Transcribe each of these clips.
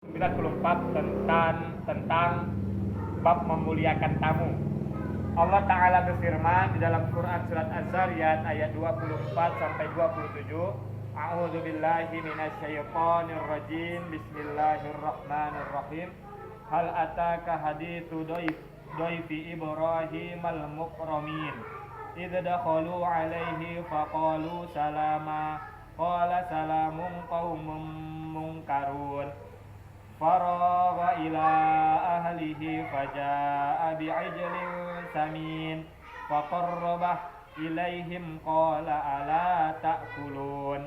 94 tentang bab memuliakan tamu. Allah Ta'ala berfirman di dalam Quran surat Az-Zariyat ayat 24 sampai 27. A'udzu billahi minasyaitonir rajim. Bismillahirrahmanirrahim. Hal ataka haditsu dhaifi Ibrahim al-mukramin. Idza dakhalu alaihi faqalu salama. Qala salamun qaumun munkarun. Faragha ila ahlihi faja'a bi'ijlin samin faqarrabah ilaihim qala ala ta'kulun.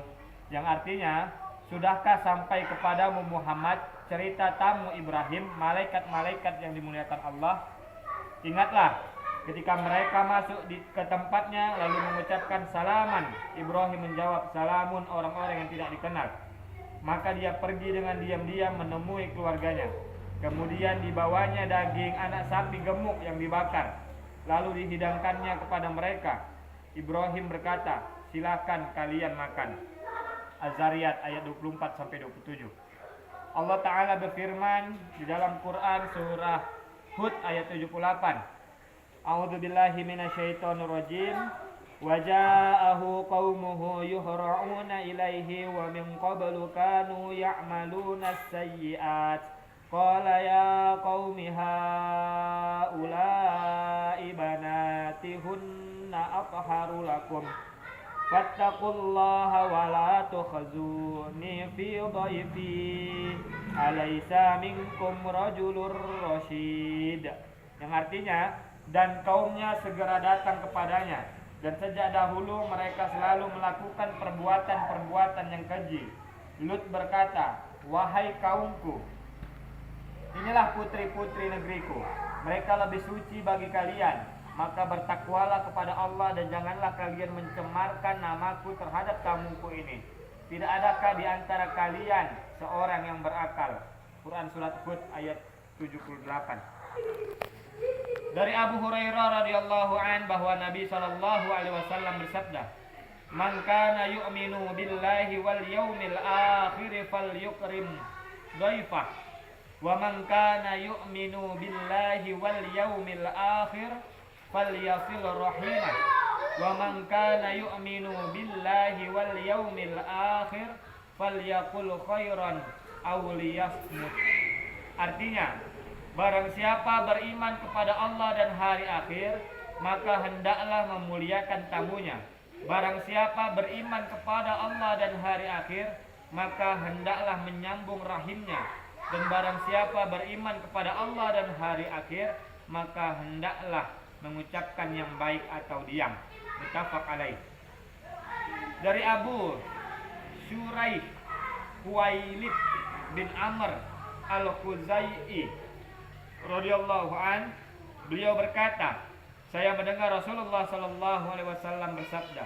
Yang artinya, sudahkah sampai kepadamu Muhammad cerita tamu Ibrahim, malaikat-malaikat yang dimuliakan Allah? Ingatlah ketika mereka masuk ke tempatnya lalu mengucapkan salaman. Ibrahim menjawab salamun, orang-orang yang tidak dikenal. Maka dia pergi dengan diam-diam menemui keluarganya. Kemudian dibawanya daging anak sapi gemuk yang dibakar, lalu dihidangkannya kepada mereka. Ibrahim berkata, silakan kalian makan. Az-Zariyat ayat 24 sampai 27. Allah Ta'ala berfirman di dalam Quran surah Hud ayat 78. A'udzu billahi minasyaitonir rajim. وَجَاءَهُ قَوْمُهُ يُهْرَعُونَ إِلَيْهِ وَمِنْ قَبْلُ كَانُوا يَعْمَلُونَ السَّيِّئَاتِ قَالَ يَا قَوْمِ هَؤُلَاءِ بَنَاتِي هُنَّ أَطْهَرُ لَكُمْ فَاتَّقُوا اللَّهَ وَلَا تُخْزُونِي فِي ضَيْفِي أَلَيْسَ مِنكُمْ رَجُلٌ رَشِيدٌ. Yang artinya, dan kaumnya segera datang kepadanya, dan sejak dahulu mereka selalu melakukan perbuatan-perbuatan yang keji. Lut berkata, wahai kaumku, inilah putri-putri negeriku, mereka lebih suci bagi kalian, maka bertakwalah kepada Allah dan janganlah kalian mencemarkan namaku terhadap tamuku ini. Tidak adakah di antara kalian seorang yang berakal? Quran surat Hud ayat 78. Dari Abu Hurairah radhiyallahu an bahwa Nabi sallallahu alaihi wasallam bersabda, "Man kana yu'minu billahi wal yaumil akhir falyukrim dhaifah, wa man kana yu'minu billahi wal yaumil akhir falyasil rahimah, wa man kana yu'minu billahi wal yaumil akhir falyaqul khairan aw liyasmut." Artinya, barang siapa beriman kepada Allah dan hari akhir, maka hendaklah memuliakan tamunya. Barang siapa beriman kepada Allah dan hari akhir, maka hendaklah menyambung rahimnya. Dan barang siapa beriman kepada Allah dan hari akhir, maka hendaklah mengucapkan yang baik atau diam. Muttafaq alaih. Dari Abu Syuraih Huwailid bin Amr al-Khuzai radhiyallahu an, beliau berkata, saya mendengar Rasulullah sallallahu alaihi wasallam bersabda,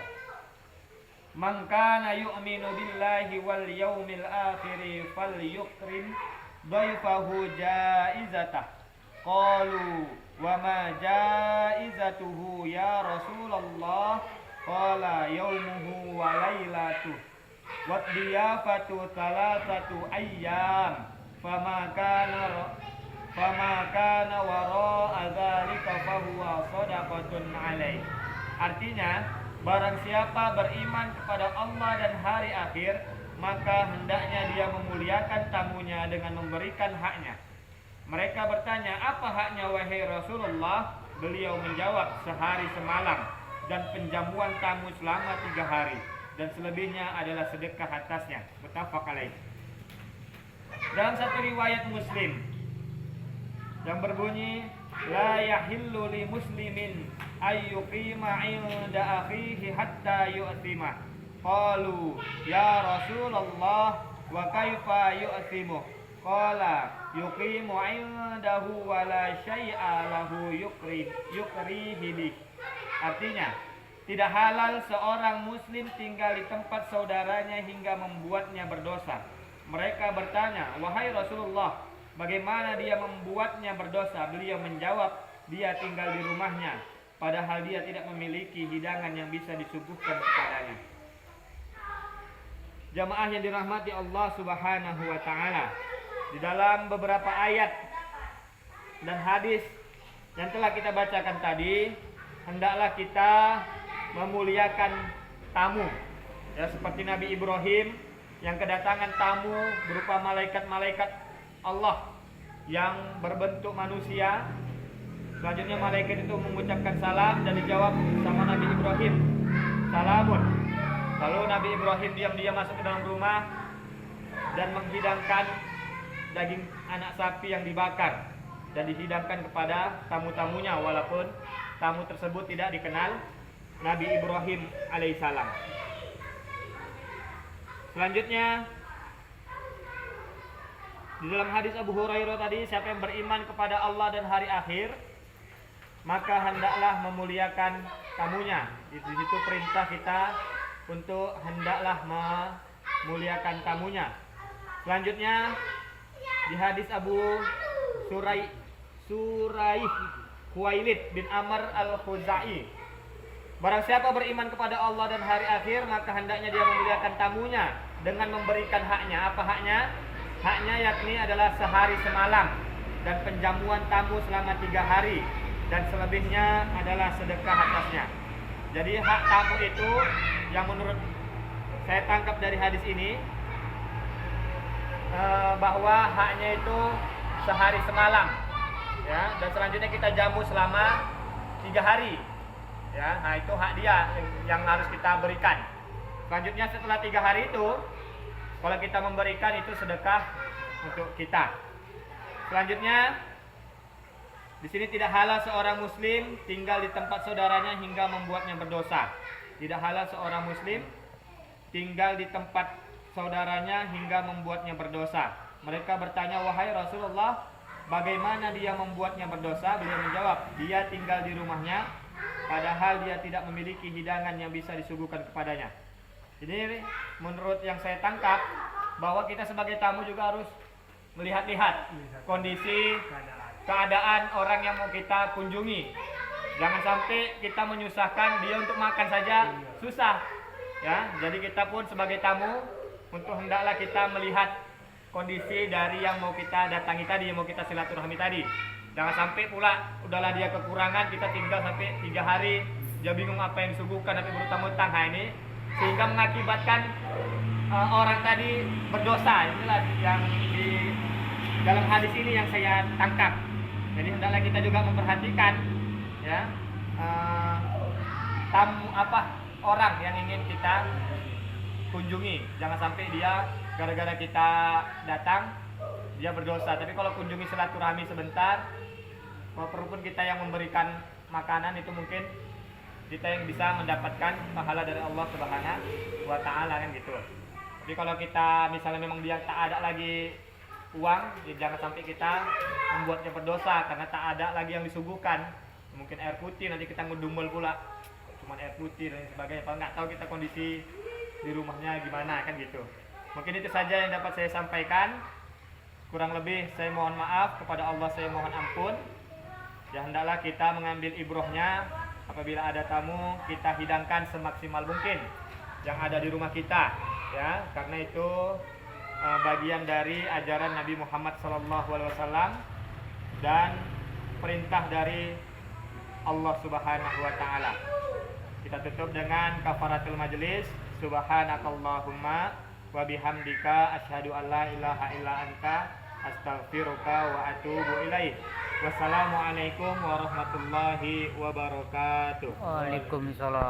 "Man kana yu'minu billahi wal yaumil akhir falyukrim dhaifahu jaizatah." Qalu, "Wa ma jaizatuhu ya Rasulullah?" Qala, "Yaumuhu wa lailatuh wa diyafatu thalathatu ayyam fama kana wara'a dzalika fahuwa shadaqatun alaih." Artinya, barang siapa beriman kepada Allah dan hari akhir, maka hendaknya dia memuliakan tamunya dengan memberikan haknya. Mereka bertanya, apa haknya wahai Rasulullah? Beliau menjawab, sehari semalam dan penjamuan tamu selama 3 hari, dan selebihnya adalah sedekah atasnya. Muttafaq alaih. Dalam satu riwayat Muslim yang berbunyi, la yahillu li muslimin ayyuqima 'inda akhihi hatta yu'thimah. Qalu, ya Rasulullah, wa kaifa yu'thimuh? Qala, yuqimu 'indahu wa la syai'a lahu yukrihi bih. Artinya, tidak halal seorang muslim tinggal di tempat saudaranya hingga membuatnya berdosa. Mereka bertanya, wahai Rasulullah, bagaimana dia membuatnya berdosa? Beliau menjawab, dia tinggal di rumahnya, padahal dia tidak memiliki hidangan yang bisa disuguhkan kepadanya. Jamaah yang dirahmati Allah Subhanahu wa ta'ala, di dalam beberapa ayat dan hadis yang telah kita bacakan tadi, hendaklah kita memuliakan tamu. Ya, seperti Nabi Ibrahim yang kedatangan tamu berupa malaikat-malaikat Allah yang berbentuk manusia. Selanjutnya malaikat itu mengucapkan salam dan dijawab sama Nabi Ibrahim, salamun. Lalu Nabi Ibrahim diam-diam masuk ke dalam rumah dan menghidangkan daging anak sapi yang dibakar dan dihidangkan kepada tamu-tamunya, walaupun tamu tersebut tidak dikenal Nabi Ibrahim alaihissalam. Selanjutnya di dalam hadis Abu Hurairah tadi, siapa yang beriman kepada Allah dan hari akhir, maka hendaklah memuliakan tamunya. Di situ perintah kita untuk hendaklah memuliakan tamunya. Selanjutnya di hadis Abu Suraih Khuwailid bin Amr al-Khuzai, barang siapa beriman kepada Allah dan hari akhir, maka hendaknya dia memuliakan tamunya dengan memberikan haknya. Apa haknya? Haknya yakni adalah sehari semalam dan penjamuan tamu selama 3 hari, dan selebihnya adalah sedekah atasnya. Jadi hak tamu itu yang menurut saya tangkap dari hadis ini, bahwa haknya itu sehari semalam, ya, dan selanjutnya kita jamu selama 3 hari, ya. Nah, itu hak dia yang harus kita berikan. Selanjutnya setelah 3 hari itu, kalau kita memberikan itu sedekah untuk kita. Selanjutnya di sini tidak halal seorang muslim tinggal di tempat saudaranya hingga membuatnya berdosa. Tidak halal seorang muslim tinggal di tempat saudaranya hingga membuatnya berdosa. Mereka bertanya, wahai Rasulullah, bagaimana dia membuatnya berdosa? Beliau menjawab, dia tinggal di rumahnya padahal dia tidak memiliki hidangan yang bisa disuguhkan kepadanya. Jadi menurut yang saya tangkap, bahwa kita sebagai tamu juga harus melihat-lihat kondisi keadaan orang yang mau kita kunjungi. Jangan sampai kita menyusahkan dia untuk makan saja susah, ya. Jadi kita pun sebagai tamu untuk hendaklah kita melihat kondisi dari yang mau kita datangi tadi, yang mau kita silaturahmi tadi. Jangan sampai pula udahlah dia kekurangan, kita tinggal sampai 3 hari, dia bingung apa yang disuguhkan, tapi berutang-utang. Nah, ini sehingga mengakibatkan orang tadi berdosa. Inilah yang di dalam hadis ini yang saya tangkap. Jadi hendaklah kita juga memperhatikan, ya, tamu orang yang ingin kita kunjungi. Jangan sampai dia gara-gara kita datang dia berdosa. Tapi kalau kunjungi silaturahmi sebentar, walaupun kita yang memberikan makanan, itu mungkin kita yang bisa mendapatkan pahala dari Allah Subhanahu wa Ta'ala, kan gitu. Tapi kalau kita misalnya memang dia tak ada lagi uang, ya jangan sampai kita membuatnya berdosa karena tak ada lagi yang disuguhkan. Mungkin air putih, nanti kita ngedumel pula cuman air putih dan sebagainya. Kalau nggak tahu kita kondisi di rumahnya gimana, kan gitu. Mungkin itu saja yang dapat saya sampaikan. Kurang lebih saya mohon maaf, kepada Allah saya mohon ampun. Ya, hendaklah kita mengambil ibrohnya. Apabila ada tamu, kita hidangkan semaksimal mungkin yang ada di rumah kita, ya, karena itu bagian dari ajaran Nabi Muhammad SAW dan perintah dari Allah Subhanahu wa Ta'ala. Kita tutup dengan kafaratul majlis. Subhanakallahumma wa bihamdika asyhadu an la ilaha illa anta astaghfiruka wa atubu ilaih. Wassalamualaikum warahmatullahi wabarakatuh. Waalaikumsalam.